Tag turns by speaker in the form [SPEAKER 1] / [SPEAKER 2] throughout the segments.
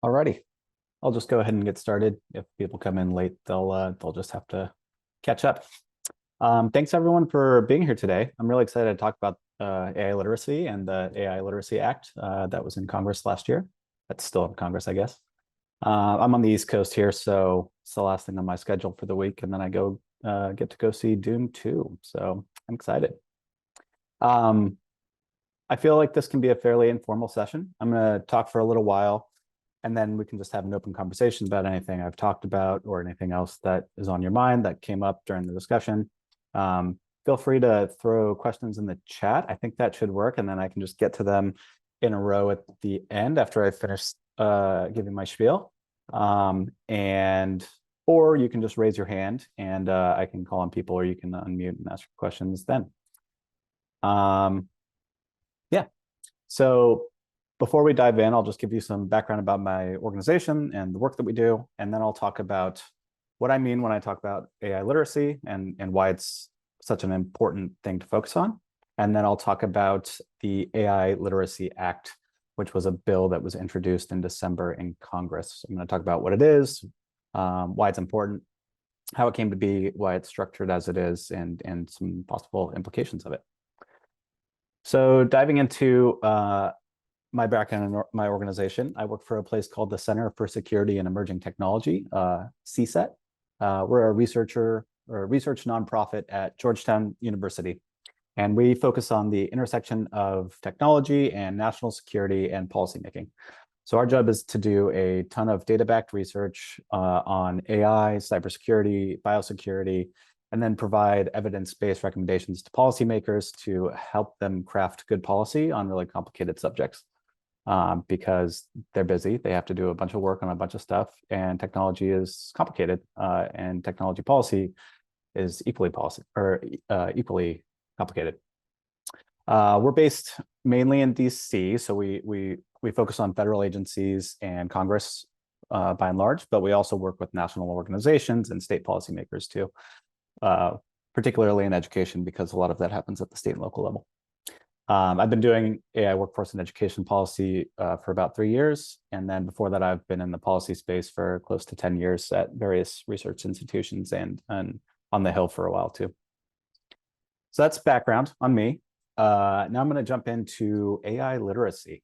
[SPEAKER 1] Alrighty, I'll just go ahead and get started. If people come in late, they'll just have to catch up. Thanks everyone for being here today. I'm really excited to talk about AI literacy and the AI Literacy Act that was in Congress last year. That's still in Congress, I guess. I'm on the East Coast here, so it's the last thing on my schedule for the week, and then I get to go see Doom 2. So I'm excited. Um, I feel like this can be a fairly informal session. I'm going to talk for a little while, and then we can just have an open conversation about anything I've talked about or anything else that is on your mind that came up during the discussion. Feel free to throw questions in the chat. I think that should work, and then I can just get to them in a row at the end after I finish giving my spiel. Or you can just raise your hand and I can call on people, or you can unmute and ask questions then. Yeah, so before we dive in, I'll just give you some background about my organization and the work that we do, and then I'll talk about what I mean when I talk about AI literacy and why it's such an important thing to focus on. And then I'll talk about the AI Literacy Act, which was a bill that was introduced in December in Congress. I'm going to talk about what it is, why it's important, how it came to be, why it's structured as it is, and some possible implications of it. So diving into my background and my organization, I work for a place called the Center for Security and Emerging Technology, CSET. We're a research nonprofit at Georgetown University, and we focus on the intersection of technology and national security and policymaking. So our job is to do a ton of data-backed research on AI, cybersecurity, biosecurity, and then provide evidence-based recommendations to policymakers to help them craft good policy on really complicated subjects. Because they're busy, they have to do a bunch of work on a bunch of stuff, and technology is complicated, and technology policy is equally complicated. We're based mainly in DC, so we focus on federal agencies and Congress by and large, but we also work with national organizations and state policymakers too, particularly in education, because a lot of that happens at the state and local level. I've been doing AI workforce and education policy for about 3 years. And then before that, I've been in the policy space for close to 10 years at various research institutions and on the Hill for a while too. So that's background on me. Now I'm going to jump into AI literacy.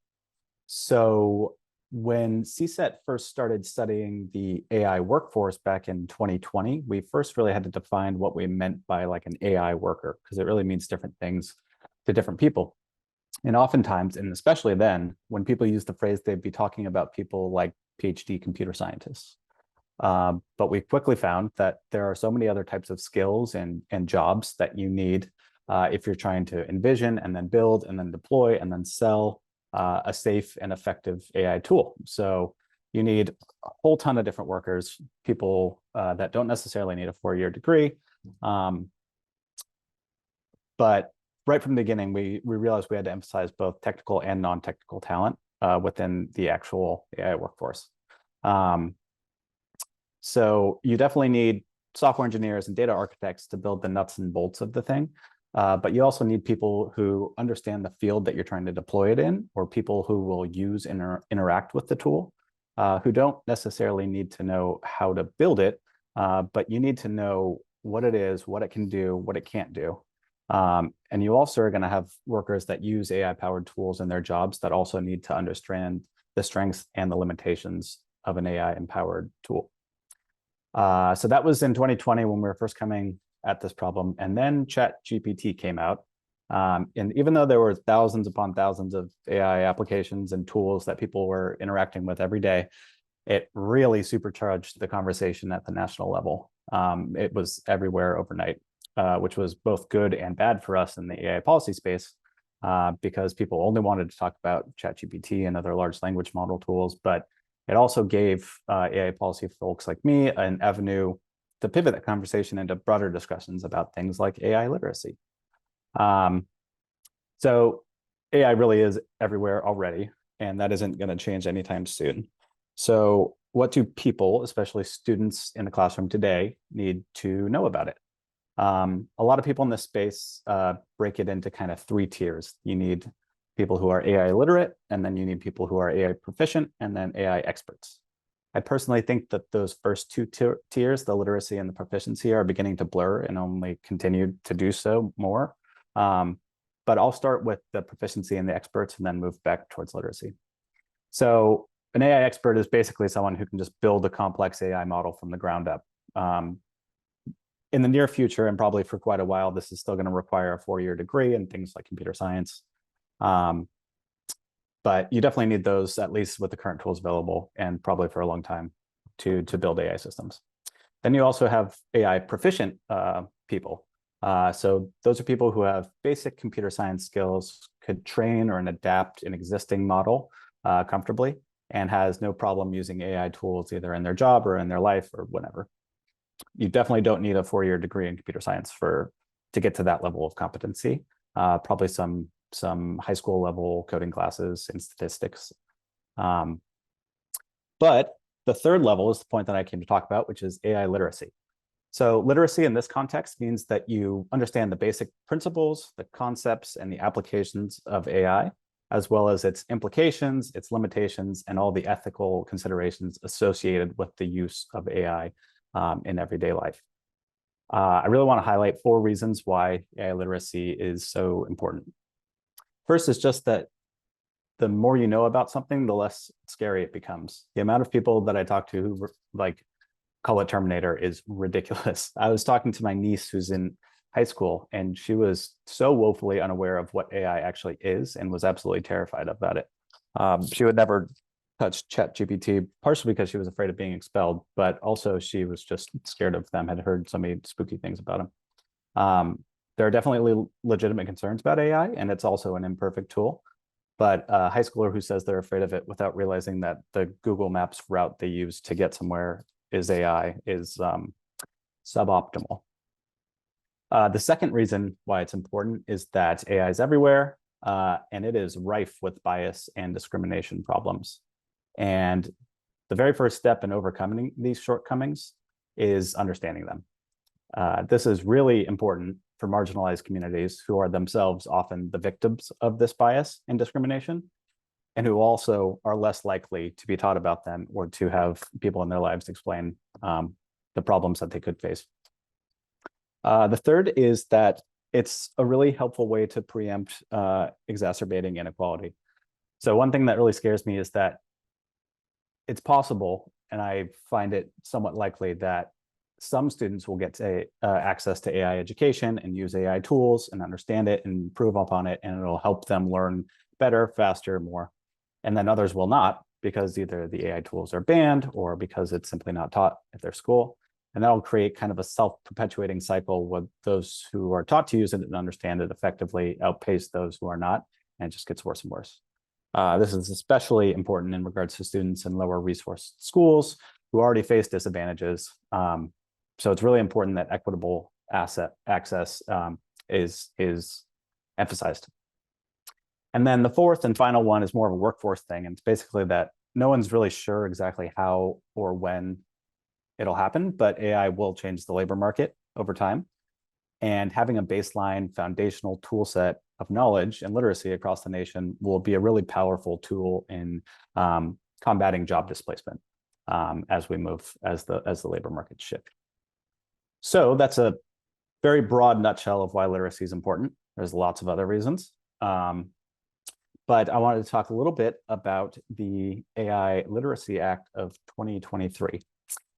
[SPEAKER 1] So when CSET first started studying the AI workforce back in 2020, we first really had to define what we meant by like an AI worker, because it really means different things to different people. And oftentimes, and especially then, when people use the phrase, they'd be talking about people like PhD computer scientists. But we quickly found that there are so many other types of skills and jobs that you need if you're trying to envision and then build and then deploy and then sell a safe and effective AI tool. So you need a whole ton of different workers, people that don't necessarily need a 4-year degree. But right from the beginning, we realized we had to emphasize both technical and non-technical talent within the actual AI workforce. So you definitely need software engineers and data architects to build the nuts and bolts of the thing. But you also need people who understand the field that you're trying to deploy it in, or people who will use and interact with the tool, who don't necessarily need to know how to build it, but you need to know what it is, what it can do, what it can't do. And you also are going to have workers that use AI-powered tools in their jobs that also need to understand the strengths and the limitations of an AI-empowered tool. So that was in 2020 when we were first coming at this problem. And then ChatGPT came out. And even though there were thousands upon thousands of AI applications and tools that people were interacting with every day, it really supercharged the conversation at the national level. It was everywhere overnight. Which was both good and bad for us in the AI policy space, because people only wanted to talk about ChatGPT and other large language model tools, but it also gave AI policy folks like me an avenue to pivot that conversation into broader discussions about things like AI literacy. So AI really is everywhere already, and that isn't going to change anytime soon. So what do people, especially students in the classroom today, need to know about it? A lot of people in this space break it into kind of 3 tiers. You need people who are AI literate, and then you need people who are AI proficient, and then AI experts. I personally think that those first two tiers, the literacy and the proficiency, are beginning to blur and only continue to do so more. But I'll start with the proficiency and the experts and then move back towards literacy. So an AI expert is basically someone who can just build a complex AI model from the ground up. In the near future, and probably for quite a while, this is still going to require a 4-year degree in things like computer science. But you definitely need those, at least with the current tools available, and probably for a long time to build AI systems. Then you also have AI proficient people. So those are people who have basic computer science skills, could train or adapt an existing model comfortably, and has no problem using AI tools either in their job or in their life or whatever. You definitely don't need a 4-year degree in computer science to get to that level of competency. Probably some high school level coding classes in statistics. But the third level is the point that I came to talk about, which is AI literacy. So literacy in this context means that you understand the basic principles, the concepts, and the applications of AI, as well as its implications, its limitations, and all the ethical considerations associated with the use of AI in everyday life. I really want to highlight 4 reasons why AI literacy is so important. First is just that the more you know about something, the less scary it becomes. The amount of people that I talk to who call it Terminator is ridiculous. I was talking to my niece who's in high school, and she was so woefully unaware of what AI actually is and was absolutely terrified about it. She would never touch ChatGPT, partially because she was afraid of being expelled, but also she was just scared of them, had heard so many spooky things about them. There are definitely legitimate concerns about AI, and it's also an imperfect tool. But a high schooler who says they're afraid of it without realizing that the Google Maps route they use to get somewhere is AI is suboptimal. The second reason why it's important is that AI is everywhere, and it is rife with bias and discrimination problems. And the very first step in overcoming these shortcomings is understanding them. This is really important for marginalized communities who are themselves often the victims of this bias and discrimination, and who also are less likely to be taught about them or to have people in their lives explain the problems that they could face. The third is that it's a really helpful way to preempt exacerbating inequality. So one thing that really scares me is that it's possible, and I find it somewhat likely, that some students will get access to AI education and use AI tools and understand it and improve upon it, and it'll help them learn better, faster, more. And then others will not, because either the AI tools are banned or because it's simply not taught at their school. And that'll create kind of a self-perpetuating cycle with those who are taught to use it and understand it effectively outpace those who are not, and it just gets worse and worse. This is especially important in regards to students in lower resource schools who already face disadvantages. So it's really important that equitable access is emphasized. And then the fourth and final one is more of a workforce thing. And it's basically that no one's really sure exactly how or when it'll happen, but AI will change the labor market over time. And having a baseline foundational tool set of knowledge and literacy across the nation will be a really powerful tool in combating job displacement as the labor market shift. So that's a very broad nutshell of why literacy is important. There's lots of other reasons. But I wanted to talk a little bit about the AI Literacy Act of 2023.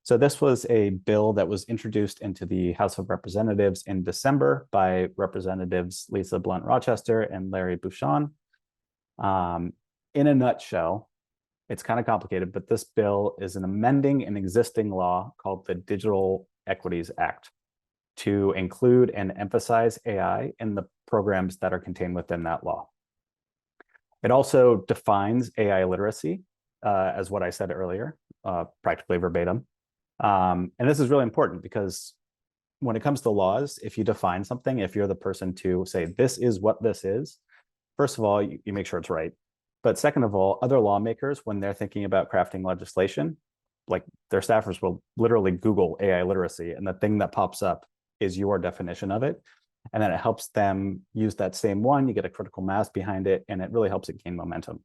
[SPEAKER 1] So this was a bill that was introduced into the House of Representatives in December by Representatives Lisa Blunt Rochester and Larry Bucshon. In a nutshell, it's kind of complicated, but this bill is an amending an existing law called the Digital Equities Act to include and emphasize AI in the programs that are contained within that law. It also defines AI literacy as what I said earlier, practically verbatim. And this is really important because when it comes to laws, if you define something, if you're the person to say, this is what this is, first of all, you make sure it's right. But second of all, other lawmakers, when they're thinking about crafting legislation, like their staffers will literally Google AI literacy, and the thing that pops up is your definition of it. and then it helps them use that same one. You get a critical mass behind it, and it really helps it gain momentum.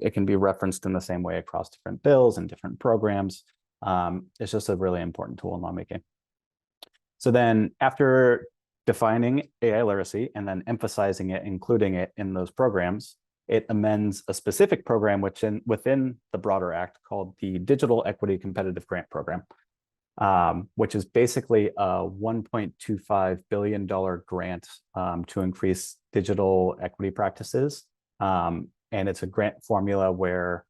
[SPEAKER 1] It can be referenced in the same way across different bills and different programs. It's just a really important tool in lawmaking. So then after defining AI literacy and then emphasizing it, including it in those programs, it amends a specific program within the broader act called the Digital Equity Competitive Grant Program, which is basically a $1.25 billion grant to increase digital equity practices. And it's a grant formula where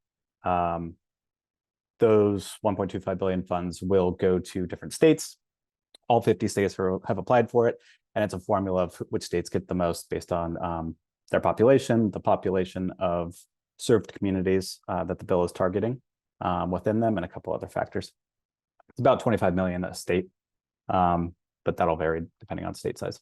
[SPEAKER 1] those 1.25 billion funds will go to different states. All 50 states have applied for it, and it's a formula of which states get the most based on their population, the population of served communities that the bill is targeting within them, and a couple other factors. It's about 25 million a state, but that'll vary depending on state size.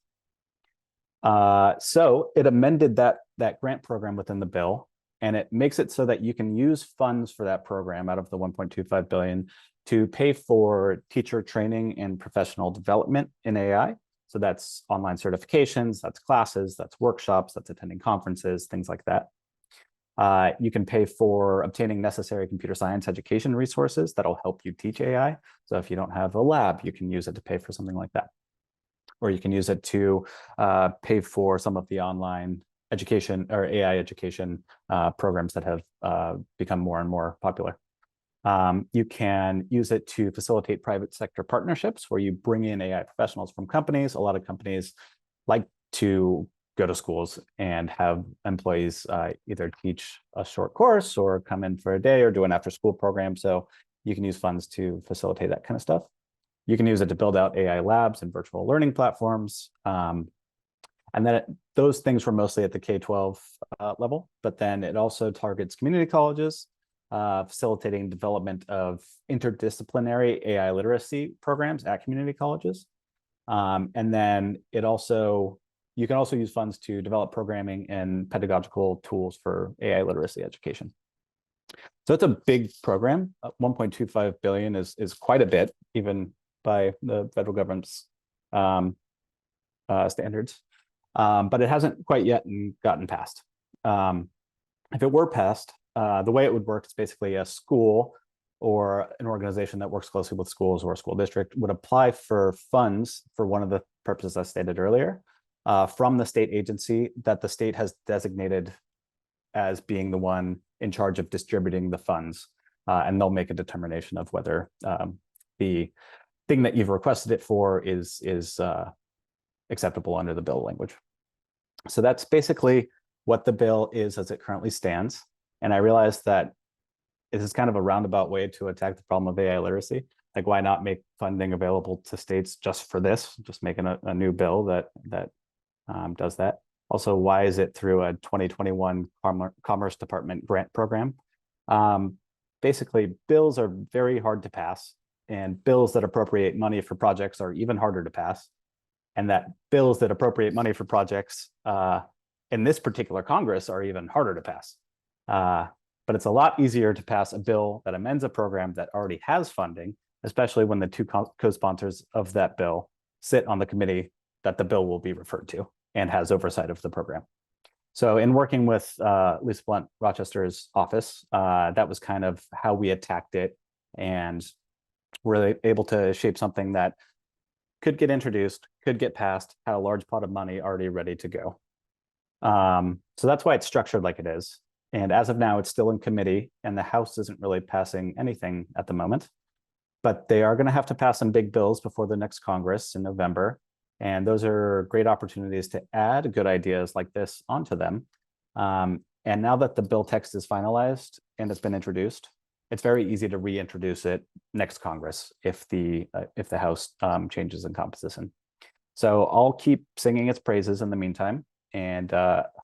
[SPEAKER 1] So it amended that grant program within the bill, and it makes it so that you can use funds for that program out of the 1.25 billion to pay for teacher training and professional development in AI. So that's online certifications, that's classes, that's workshops, that's attending conferences, things like that. You can pay for obtaining necessary computer science education resources that'll help you teach AI. So if you don't have a lab, you can use it to pay for something like that. Or you can use it to pay for some of the online education or AI education programs that have become more and more popular. You can use it to facilitate private sector partnerships where you bring in AI professionals from companies. A lot of companies like to go to schools and have employees either teach a short course or come in for a day or do an after-school program. So you can use funds to facilitate that kind of stuff. You can use it to build out AI labs and virtual learning platforms. And then those things were mostly at the K-12 level, but then it also targets community colleges, facilitating development of interdisciplinary AI literacy programs at community colleges. And then you can also use funds to develop programming and pedagogical tools for AI literacy education. So it's a big program. 1.25 billion is quite a bit, even by the federal government's standards. But it hasn't quite yet gotten passed. If it were passed, the way it would work is basically a school or an organization that works closely with schools or a school district would apply for funds for one of the purposes I stated earlier from the state agency that the state has designated as being the one in charge of distributing the funds. And they'll make a determination of whether the thing that you've requested it for is acceptable under the bill language. So that's basically what the bill is as it currently stands. And I realized that this is kind of a roundabout way to attack the problem of AI literacy. Like, why not make funding available to states just for this, just making a new bill that does that? Also, why is it through a 2021 Commerce Department grant program? Basically, bills are very hard to pass, and bills that appropriate money for projects are even harder to pass. And that bills that appropriate money for projects in this particular Congress are even harder to pass. But it's a lot easier to pass a bill that amends a program that already has funding, especially when the two co-sponsors of that bill sit on the committee that the bill will be referred to and has oversight of the program. So in working with Lisa Blunt Rochester's office, that was kind of how we attacked it, and were able to shape something that could get introduced, could get passed, had a large pot of money already ready to go. So that's why it's structured like it is. And as of now, it's still in committee, and the House isn't really passing anything at the moment. But they are going to have to pass some big bills before the next Congress in November. And those are great opportunities to add good ideas like this onto them. And now that the bill text is finalized and it's been introduced, it's very easy to reintroduce it next Congress if the House changes in composition. So I'll keep singing its praises in the meantime, and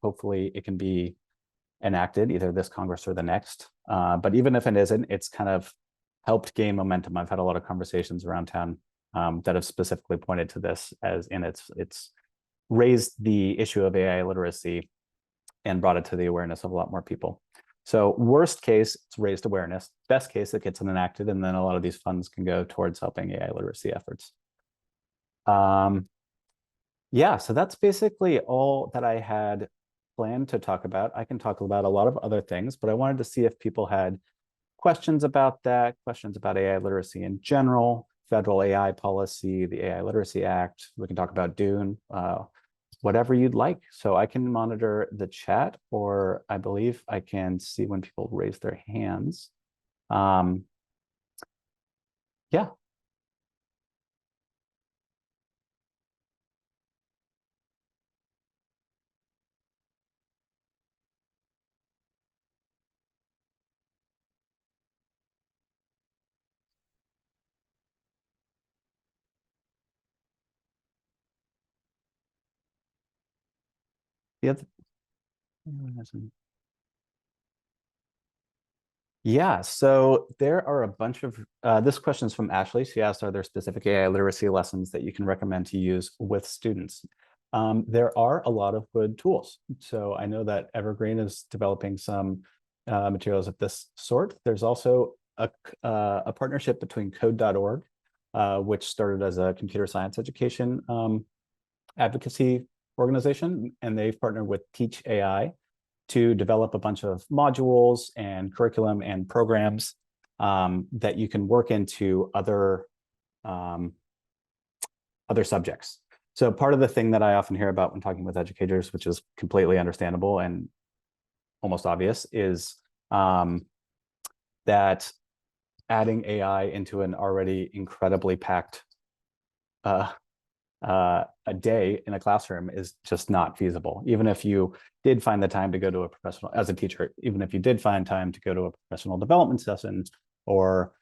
[SPEAKER 1] hopefully it can be enacted either this Congress or the next. But even if it isn't, it's kind of helped gain momentum. I've had a lot of conversations around town that have specifically pointed to this as in it's raised the issue of AI literacy and brought it to the awareness of a lot more people. So worst case, it's raised awareness. Best case, it gets enacted, and then a lot of these funds can go towards helping AI literacy efforts. Yeah, so that's basically all that I had planned to talk about. I can talk about a lot of other things, but I wanted to see if people had questions about that, questions about AI literacy in general, federal AI policy, the AI Literacy Act. We can talk about Dune, whatever you'd like. So I can monitor the chat, or I believe I can see when people raise their hands. Um, yeah, the other, yeah, so there are a bunch of this question is from Ashley. She asked, are there specific AI literacy lessons that you can recommend to use with students? There are a lot of good tools. So I know that Evergreen is developing some materials of this sort. There's also a partnership between code.org, which started as a computer science education advocacy organization, and they've partnered with Teach AI to develop a bunch of modules and curriculum and programs that you can work into um, other subjects. So part of the thing that I often hear about when talking with educators, which is completely understandable and almost obvious, is that adding AI into an already incredibly packed uh, a day in a classroom is just not feasible. Even if you did find the time to go to a professional, as a teacher, even if you did find time to go to a professional development session or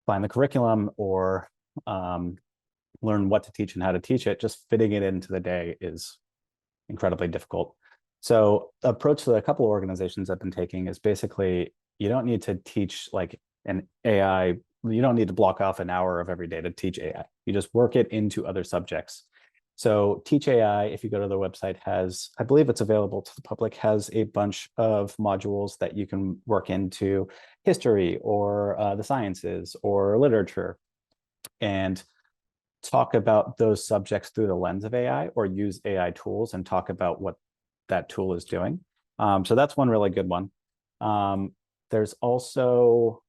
[SPEAKER 1] find the curriculum or learn what to teach and how to teach it, just fitting it into the day is incredibly difficult. So the approach that a couple of organizations have been taking is basically you don't need to teach like an AI, you don't need to block off an hour of every day to teach AI. You just work it into other subjects. So Teach AI, if you go to their website, has, I believe it's available to the public, has a bunch of modules that you can work into history or the sciences or literature and talk about those subjects through the lens of AI or use AI tools and talk about what that tool is doing. So that's one really good one. There's also,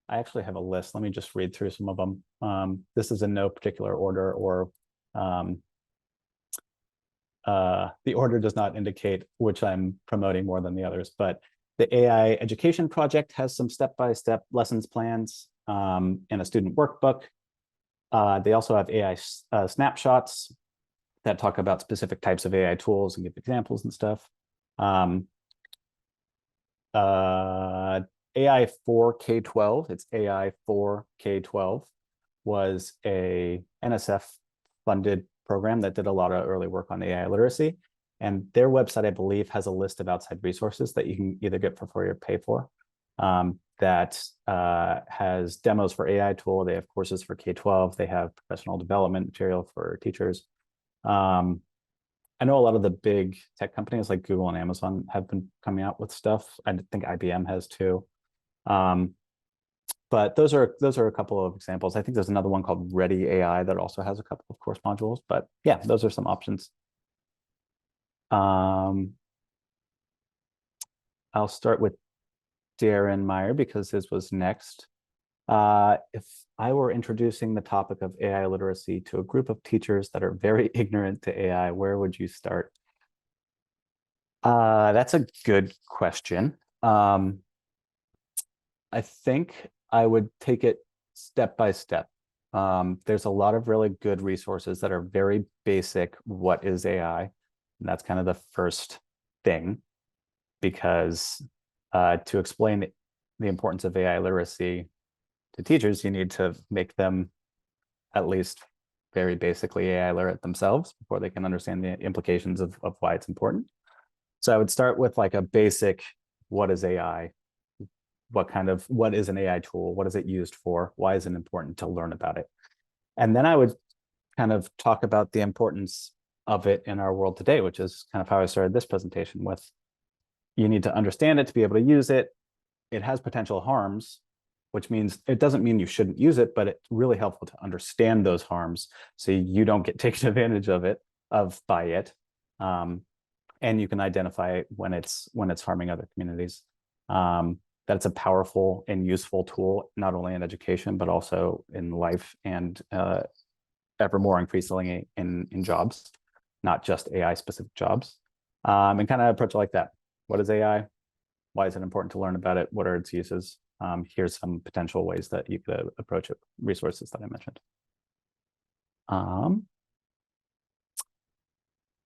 [SPEAKER 1] I actually have a list. Let me just read through some of them. This is in no particular order, or um, the order does not indicate which I'm promoting more than the others, but the AI Education Project has some step-by-step lessons plans and a student workbook. They also have AI snapshots that talk about specific types of AI tools and give examples and stuff. AI for K-12, it's AI for K-12, was a NSF funded program that did a lot of early work on AI literacy. And their website, I believe, has a list of outside resources that you can either get for free or pay for. That has demos for AI tool. They have courses for K-12. They have professional development material for teachers. I know a lot of the big tech companies like Google and Amazon have been coming out with stuff. I think IBM has too. But those are a couple of examples. I think there's another one called Ready AI that also has a couple of course modules. But yeah, those are some options. I'll start with Darren Meyer because his was next. If I were introducing the topic of AI literacy to a group of teachers that are very ignorant to AI, where would you start? That's a good question. I think I would take it step by step. There's a lot of really good resources that are very basic. What is AI? And that's kind of the first thing, because to explain the importance of AI literacy to teachers, you need to make them at least very basically AI literate themselves before they can understand the implications of why it's important. So I would start with like a basic, what is AI? What is an AI tool? What is it used for? Why is it important to learn about it? And then I would kind of talk about the importance of it in our world today, which is kind of how I started this presentation with. You need to understand it to be able to use it. It has potential harms, which means it doesn't mean you shouldn't use it, but it's really helpful to understand those harms so you don't get taken advantage of it. by it. And you can identify when it's harming other communities. That's a powerful and useful tool, not only in education, but also in life and ever more increasingly in jobs, not just AI specific jobs. And kind of approach it like that. What is AI? Why is it important to learn about it? What are its uses? Here's some potential ways that you could approach it, resources that I mentioned.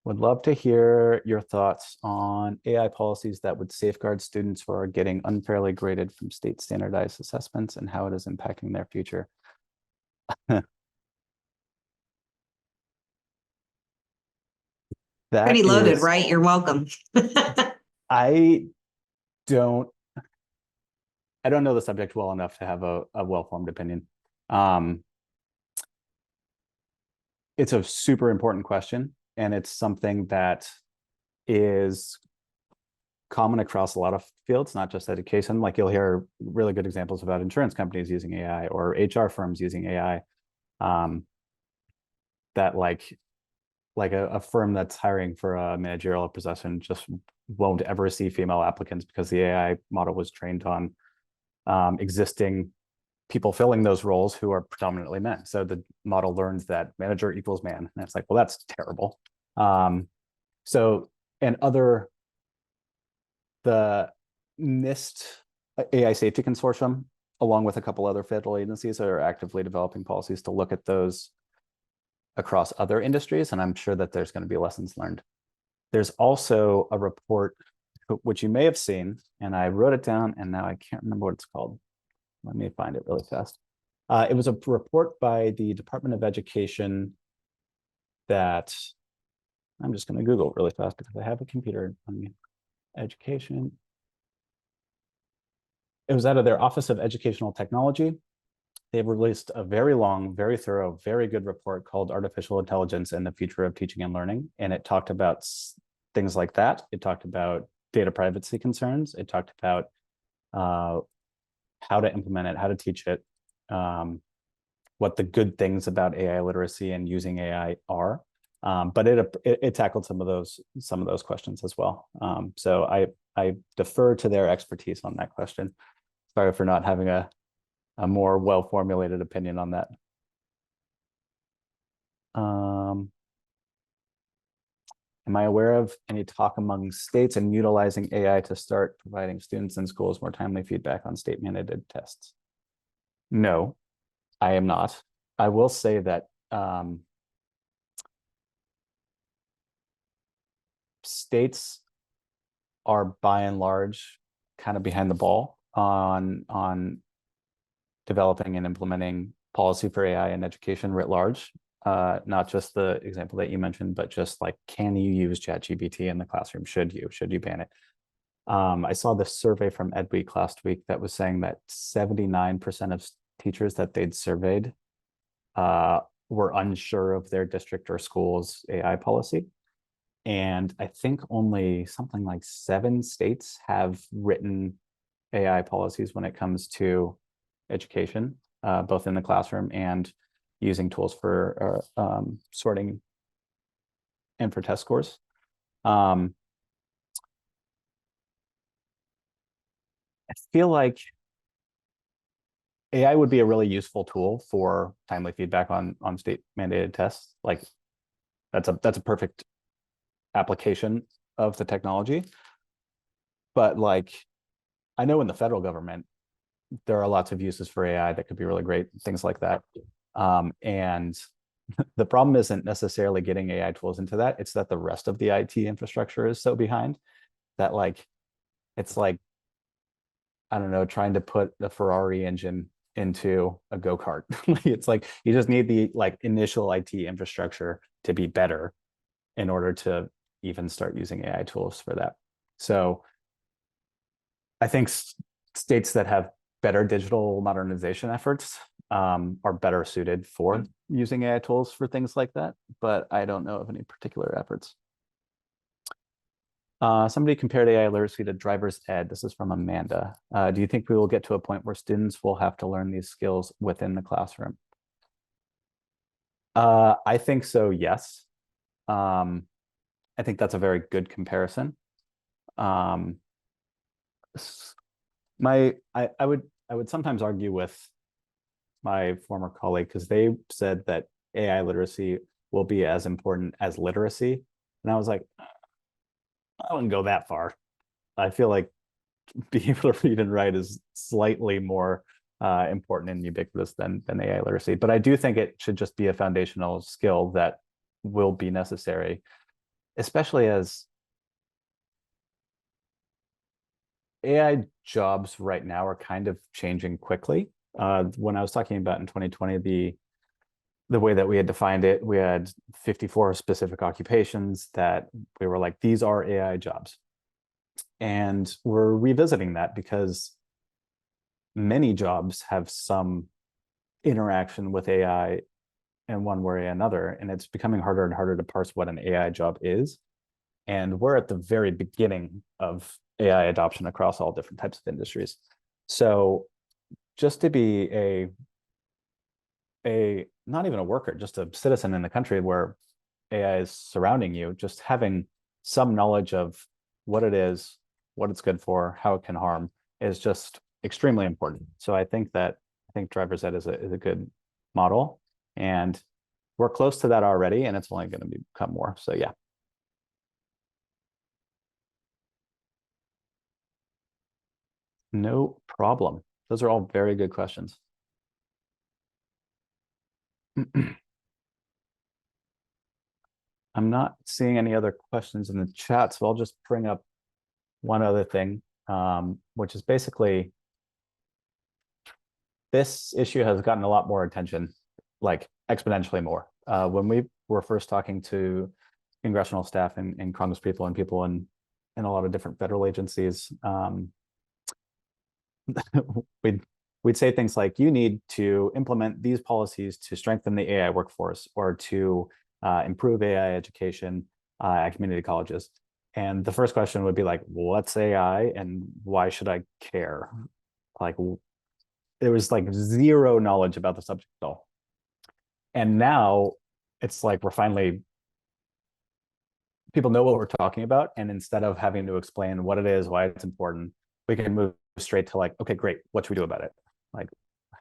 [SPEAKER 1] Would love to hear your thoughts on AI policies that would safeguard students who are getting unfairly graded from state standardized assessments and how it is impacting their future.
[SPEAKER 2] Pretty loaded,
[SPEAKER 1] is,
[SPEAKER 2] right? You're welcome.
[SPEAKER 1] I don't know the subject well enough to have a well-formed opinion. It's a super important question, and it's something that is common across a lot of fields, not just education. Like you'll hear really good examples about insurance companies using AI or HR firms using AI. That like a firm that's hiring for a managerial position just won't ever see female applicants because the AI model was trained on existing people filling those roles who are predominantly men. So the model learns that manager equals man. And it's like, well, that's terrible. So, and the NIST AI Safety Consortium, along with a couple other federal agencies, are actively developing policies to look at those across other industries. And I'm sure that there's going to be lessons learned. There's also a report, which you may have seen, and I wrote it down, and now I can't remember what it's called. Let me find it really fast. It was a report by the Department of Education that I'm just going to Google really fast because I have a computer on me. Education. It was out of their Office of Educational Technology. They've released a very long, very thorough, very good report called Artificial Intelligence and the Future of Teaching and Learning. And it talked about things like that. It talked about data privacy concerns. It talked about how to implement it, how to teach it, what the good things about AI literacy and using AI are. But it tackled some of those questions as well. So I defer to their expertise on that question. Sorry for not having a more well-formulated opinion on that. Am I aware of any talk among states and utilizing AI to start providing students in schools more timely feedback on state-mandated tests? No, I am not. I will say that states are by and large kind of behind the ball on developing and implementing policy for AI in education writ large. Not just the example that you mentioned, but just like, can you use ChatGPT in the classroom? Should you ban it? I saw this survey from Ed Week last week that was saying that 79% of teachers that they'd surveyed were unsure of their district or school's AI policy. And I think only something like 7 states have written AI policies when it comes to education, both in the classroom and using tools for sorting and for test scores. I feel like AI would be a really useful tool for timely feedback on state mandated tests. Like that's a perfect application of the technology. But like, I know in the federal government, there are lots of uses for AI that could be really great, things like that. And the problem isn't necessarily getting AI tools into that. It's that the rest of the IT infrastructure is so behind that like, it's like, I don't know, trying to put the Ferrari engine into a go-kart. It's like, you just need the like initial IT infrastructure to be better in order to even start using AI tools for that. So I think states that have better digital modernization efforts are better suited for using AI tools for things like that, but I don't know of any particular efforts. Somebody compared AI literacy to driver's ed. This is from Amanda. Do you think we will get to a point where students will have to learn these skills within the classroom? I think so, yes. I think that's a very good comparison. Um, I would sometimes argue with my former colleague because they said that AI literacy will be as important as literacy. And I was like, I wouldn't go that far. I feel like being able to read and write is slightly more important and ubiquitous than AI literacy. But I do think it should just be a foundational skill that will be necessary, especially as AI jobs right now are kind of changing quickly. When I was talking about in 2020, the way that we had defined it, we had 54 specific occupations that we were like, these are AI jobs. And we're revisiting that because many jobs have some interaction with AI in one way or another. And it's becoming harder and harder to parse what an AI job is. And we're at the very beginning of AI adoption across all different types of industries. So just to be a not even a worker, just a citizen in the country where AI is surrounding you, just having some knowledge of what it is, what it's good for, how it can harm is just extremely important. So I think driver's ed is a good model, and we're close to that already, and it's only going to become more. So yeah. No problem. Those are all very good questions. I'm not seeing any other questions in the chat, so I'll just bring up one other thing, which is basically this issue has gotten a lot more attention, like exponentially more. When we were first talking to congressional staff and Congress people and people in a lot of different federal agencies, we'd we'd say things like, you need to implement these policies to strengthen the AI workforce or to improve AI education at community colleges. And the first question would be like, what's AI and why should I care? Like, there was like zero knowledge about the subject at all. And now it's like we're finally, people know what we're talking about. And instead of having to explain what it is, why it's important, we can move straight to like, okay, great, what should we do about it? Like,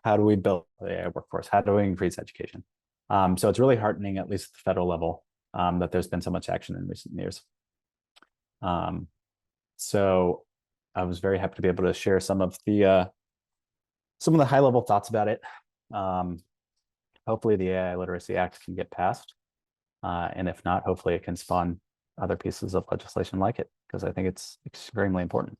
[SPEAKER 1] how do we build the AI workforce? How do we increase education? So it's really heartening, at least at the federal level, that there's been so much action in recent years. So I was very happy to be able to share some of the high level thoughts about it. Hopefully the AI Literacy Act can get passed. And if not, hopefully it can spawn other pieces of legislation like it, because I think it's extremely important.